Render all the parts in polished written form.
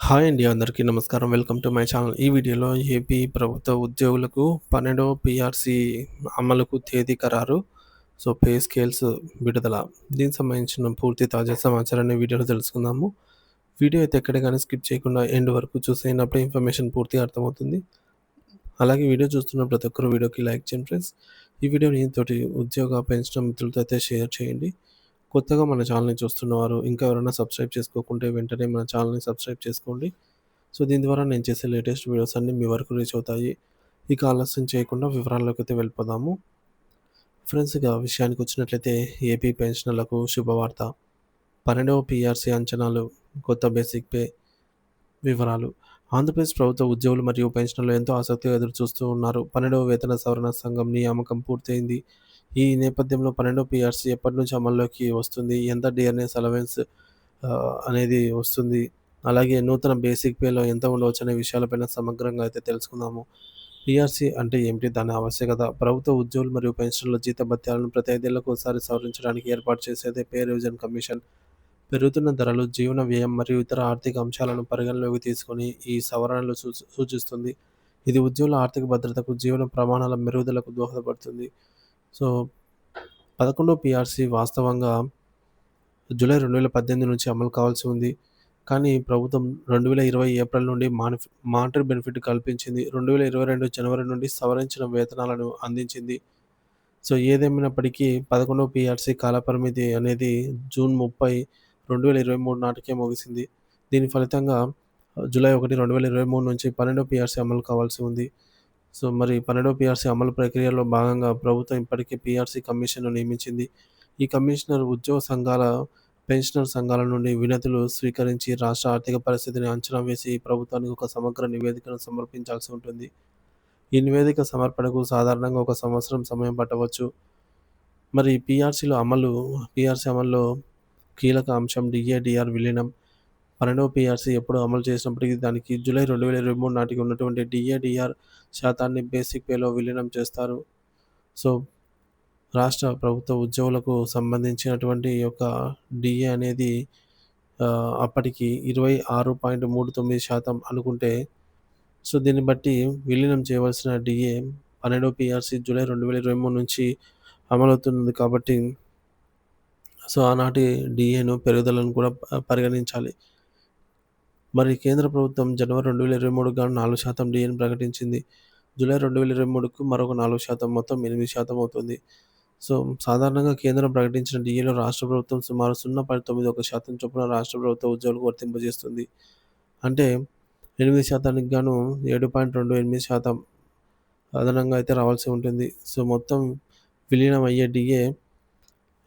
Hi అండి. అందరికీ నమస్కారం. Welcome to my channel. ఈ వీడియోలో ఏపీ ప్రభుత్వ ఉద్యోగులకు 12వ పీఆర్సీ అమలుకు తేదీ ఖరారు. పే స్కేల్స్ విడుదల. దీనికి సంబంధించిన పూర్తి తాజా సమాచారాన్ని వీడియోలో తెలుసుకుందాము. వీడియో అయితే ఎక్కడ గాని స్కిప్ చేయకుండా ఎండ్ వరకు చూసేయండి. ఇన్ఫర్మేషన్ పూర్తిగా అర్థమవుతుంది. అలాగే వీడియో చూస్తున్న ప్రతి ఒక్కరు వీడియోకి లైక్ చేయండి ఫ్రెండ్స్. ఈ వీడియోని తోటి ఉద్యోగ పెన్షన్ మిత్రులతో అయితే షేర్ చేయండి. కొత్తగా మన ఛానల్‌ని చూస్తున్నవారు ఇంకా ఎవరైనా సబ్స్క్రైబ్ చేసుకోకుంటే వెంటనే మన ఛానల్‌ని సబ్స్క్రైబ్ చేసుకోండి. దీని ద్వారా నేను చేసే లేటెస్ట్ వీడియోస్ అన్నీ మీ వరకు రీచ్ అవుతాయి. ఇక ఆలస్యం చేయకుండా వివరాల్లోకైతే వెళ్ళిపోదాము. ఫ్రెండ్స్, ఇక విషయానికొచ్చినట్లయితే ఏపీ పెన్షనర్లకు శుభవార్త. 12వ పీఆర్సీ అంచనాలు, కొత్త బేసిక్ పే వివరాలు. ఆంధ్రప్రదేశ్ ప్రభుత్వ ఉద్యోగులు మరియు పెన్షనర్లు ఎంతో ఆసక్తిగా ఎదురుచూస్తూ ఉన్నారు. 12వ వేతన సవరణ సంఘం నియామకం పూర్తయింది. ఈ నేపథ్యంలో 12వ పీఆర్సీ ఎప్పటి నుంచి అమల్లోకి వస్తుంది? ఎంత డిఆర్‌ఎస్ అలవెన్స్ అనేది వస్తుంది? అలాగే నూతన బేసిక్ పేలో ఎంత ఉండవచ్చనే విషయాలపైన సమగ్రంగా అయితే తెలుసుకుందాము. పీఆర్సీ అంటే ఏమిటి? దాని ఆవశ్యకత, ప్రభుత్వ ఉద్యోగులు మరియు పెన్షనర్ల జీతభత్యాలను ప్రతి 5 ఏళ్లకోసారి సవరించడానికి ఏర్పాటు చేసేదే పే రివిజన్ కమిషన్. పెరుగుతున్న ధరలు, జీవన వ్యయం మరియు ఇతర ఆర్థిక అంశాలను పరిగణలోకి తీసుకొని ఈ సవరణలు సూచిస్తుంది. ఇది ఉద్యోగుల ఆర్థిక భద్రతకు, జీవన ప్రమాణాల మెరుగుదలకు దోహదపడుతుంది. సో, 11 పీఆర్సీ వాస్తవంగా జూలై 2018 నుంచి అమలు కావాల్సి ఉంది. కానీ ప్రభుత్వం 2020 ఏప్రిల్ నుండి మానిటరీ బెనిఫిట్ కల్పించింది. 2022 జనవరి నుండి సవరించిన వేతనాలను అందించింది. ఏదేమైనప్పటికీ 11వ పీఆర్సీ కాలపరిమితి అనేది జూన్ 30, 2023 నాటికే ముగిసింది. దీని ఫలితంగా జూలై 1, 2023 నుంచి 12వ పీఆర్సీ అమలు కావాల్సి ఉంది. మరి 12వ పీఆర్సీ అమలు ప్రక్రియలో భాగంగా ప్రభుత్వం ఇప్పటికే పీఆర్సీ కమిషన్‌ను నియమించింది. ఈ కమిషనర్ ఉద్యోగ సంఘాల, పెన్షనర్ సంఘాల నుండి వినతులు స్వీకరించి రాష్ట్ర ఆర్థిక పరిస్థితిని అంచనా వేసి ప్రభుత్వానికి ఒక సమగ్ర నివేదికను సమర్పించాల్సి ఉంటుంది. ఈ నివేదిక సమర్పణకు సాధారణంగా 1 సంవత్సరం సమయం పట్టవచ్చు. మరి పీఆర్సీ అమలులో కీలక అంశం డీఏ-డీఆర్ విలీనం. 12వ పీఆర్సీ ఎప్పుడు అమలు చేసినప్పటికీ దానికి జూలై 2023 నాటికి ఉన్నటువంటి డీఏ-డీఆర్ శాతాన్ని బేసిక్ పేలో విలీనం చేస్తారు. సో, రాష్ట్ర ప్రభుత్వ ఉద్యోగులకు సంబంధించినటువంటి ఈ యొక్క డీఏ అనేది అప్పటికి 26.39% అనుకుంటే, దీన్ని బట్టి విలీనం చేయవలసిన డీఏ 12వ పీఆర్సీ జూలై 2023 నుంచి అమలవుతుంది కాబట్టి, ఆనాటి డీఏను పెరుగుదలను కూడా పరిగణించాలి. మరి కేంద్ర ప్రభుత్వం జనవరి 2023 గాను 4% డీఏను ప్రకటించింది. జూలై 2023కు మరొక 4%, మొత్తం 8% అవుతుంది. సాధారణంగా కేంద్రం ప్రకటించిన డీఏలో రాష్ట్ర ప్రభుత్వం సుమారు 0.91% చొప్పున రాష్ట్ర ప్రభుత్వ ఉద్యోగులకు వర్తింపజేస్తుంది. అంటే 8%కి గాను 7.28% అదనంగా అయితే రావాల్సి ఉంటుంది. మొత్తం విలీనం అయ్యే డీఏ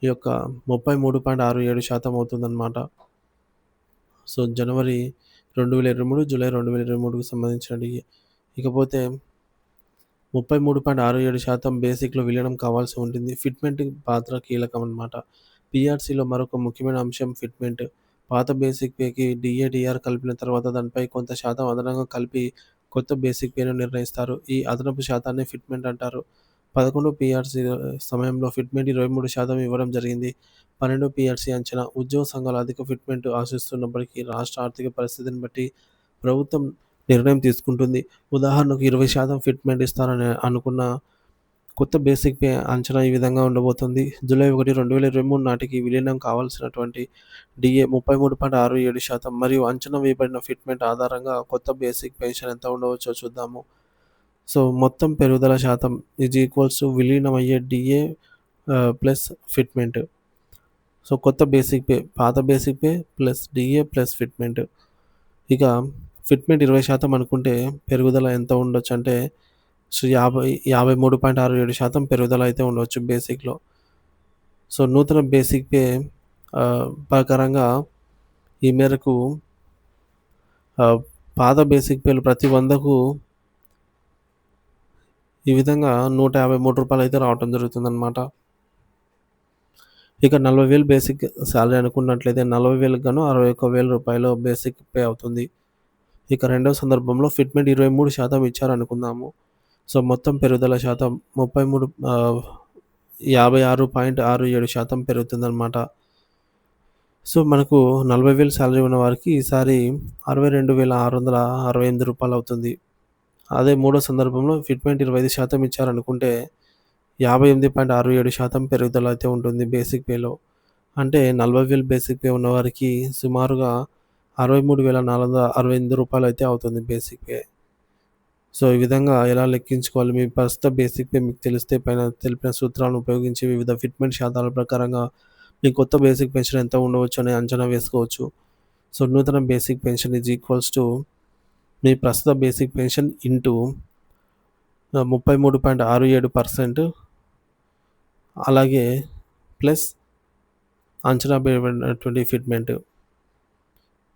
ఈ యొక్క 33.67% అవుతుందన్నమాట. జనవరి 2023, జూలై 2023కు సంబంధించిన డీఏ. ఇకపోతే 33.67% బేసిక్‌లో విలీనం కావాల్సి ఉంటుంది. ఫిట్‌మెంట్ పాత్ర కీలకం అన్నమాట. పీఆర్సీలో మరొక ముఖ్యమైన అంశం ఫిట్‌మెంట్. పాత బేసిక్ పేకి డీఏ-డీఆర్ కలిపిన తర్వాత దానిపై కొంత శాతం అదనంగా కలిపి కొత్త బేసిక్ పేను నిర్ణయిస్తారు. ఈ అదనపు శాతాన్ని ఫిట్‌మెంట్ అంటారు. 11 పీఆర్సీ సమయంలో ఫిట్‌మెంట్ 23% ఇవ్వడం జరిగింది. 12 పీఆర్సీ అంచనా. ఉద్యోగ సంఘాలు అధిక ఫిట్‌మెంట్ ఆశిస్తున్నప్పటికీ రాష్ట్ర ఆర్థిక పరిస్థితిని బట్టి ప్రభుత్వం నిర్ణయం తీసుకుంటుంది. ఉదాహరణకు 20% ఫిట్‌మెంట్ ఇస్తారని అనుకున్న కొత్త బేసిక్ పే అంచనా ఈ విధంగా ఉండబోతుంది. జూలై 1, 2023 నాటికి విలీనం కావాల్సినటువంటి డీఏ 33.67% మరియు అంచనా వేయబడిన ఫిట్‌మెంట్ ఆధారంగా కొత్త బేసిక్ పెన్షన్ ఎంత ఉండవచ్చో చూద్దాము. మొత్తం పెరుగుదల శాతం విలీనమయ్యే డీఏ ప్లస్ ఫిట్‌మెంట్. కొత్త బేసిక్ పే, పాత basic pay plus DA plus fitment. ఇక ఫిట్‌మెంట్ 20% అనుకుంటే పెరుగుదల ఎంత ఉండొచ్చంటే 53.67% పెరుగుదల అయితే ఉండవచ్చు బేసిక్‌లో. నూతన బేసిక్ పే ప్రకారంగా ఈ మేరకు పాత బేసిక్ పేలు ప్రతి 100కు ఈ విధంగా రూ. 153 అయితే రావటం జరుగుతుందన్నమాట. ఇక 40,000 బేసిక్ సాలరీ అనుకున్నట్లయితే 40,000కి గాను రూ. 61,000 బేసిక్ పే అవుతుంది. ఇక రెండవ సందర్భంలో ఫిట్‌మెంట్ 23% ఇచ్చారనుకుందాము. మొత్తం పెరుగుదల శాతం 56.67% పెరుగుతుందన్నమాట. సో, మనకు 40,000 సాలరీ ఉన్న వారికి ఈసారి రూ. 62,668 అవుతుంది. అదే మూడో సందర్భంలో ఫిట్‌మెంట్ 25% ఇచ్చారనుకుంటే 58.67% పెరుగుదల అయితే ఉంటుంది బేసిక్ పేలో. అంటే 40,000 బేసిక్ పే ఉన్నవారికి సుమారుగా రూ. 63,468 అయితే అవుతుంది బేసిక్ పే. సో, ఈ విధంగా ఎలా లెక్కించుకోవాలి? మీ ప్రస్తుత బేసిక్ పే మీకు తెలిస్తే పైన తెలిపిన సూత్రాలను ఉపయోగించి వివిధ ఫిట్‌మెంట్ శాతాల ప్రకారంగా మీ కొత్త బేసిక్ పెన్షన్ ఎంత ఉండవచ్చు అని అంచనా వేసుకోవచ్చు. సో, నూతన basic pension is equals to మీ ప్రస్తుత బేసిక్ పెన్షన్ ఇంటూ 33.67% అలాగే ప్లస్ అంచనా వేయబడినటువంటి ఫిట్‌మెంట్.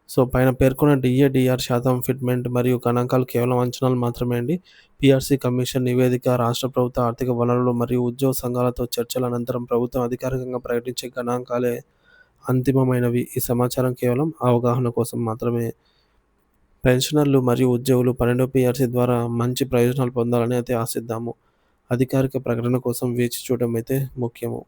సో, పైన పేర్కొన్న డీఏ, డీఆర్ శాతం ఫిట్‌మెంట్ మరియు గణాంకాలు కేవలం అంచనాలు మాత్రమే అండి. పీఆర్సీ కమిషన్ నివేదిక రాష్ట్ర ప్రభుత్వ ఆర్థిక వనరులు మరియు ఉద్యోగ సంఘాలతో చర్చల అనంతరం ప్రభుత్వం అధికారికంగా ప్రకటించే గణాంకాలే అంతిమమైనవి. ఈ సమాచారం కేవలం అవగాహన కోసం మాత్రమే. పెన్షనర్లు మరియు ఉద్యోగులు 12వ పీఆర్సీ ద్వారా మంచి ప్రయోజనాలు పొందాలని అయితే ఆశిద్దాము. అధికారిక ప్రకటన కోసం వేచి చూడడం అయితే ముఖ్యము.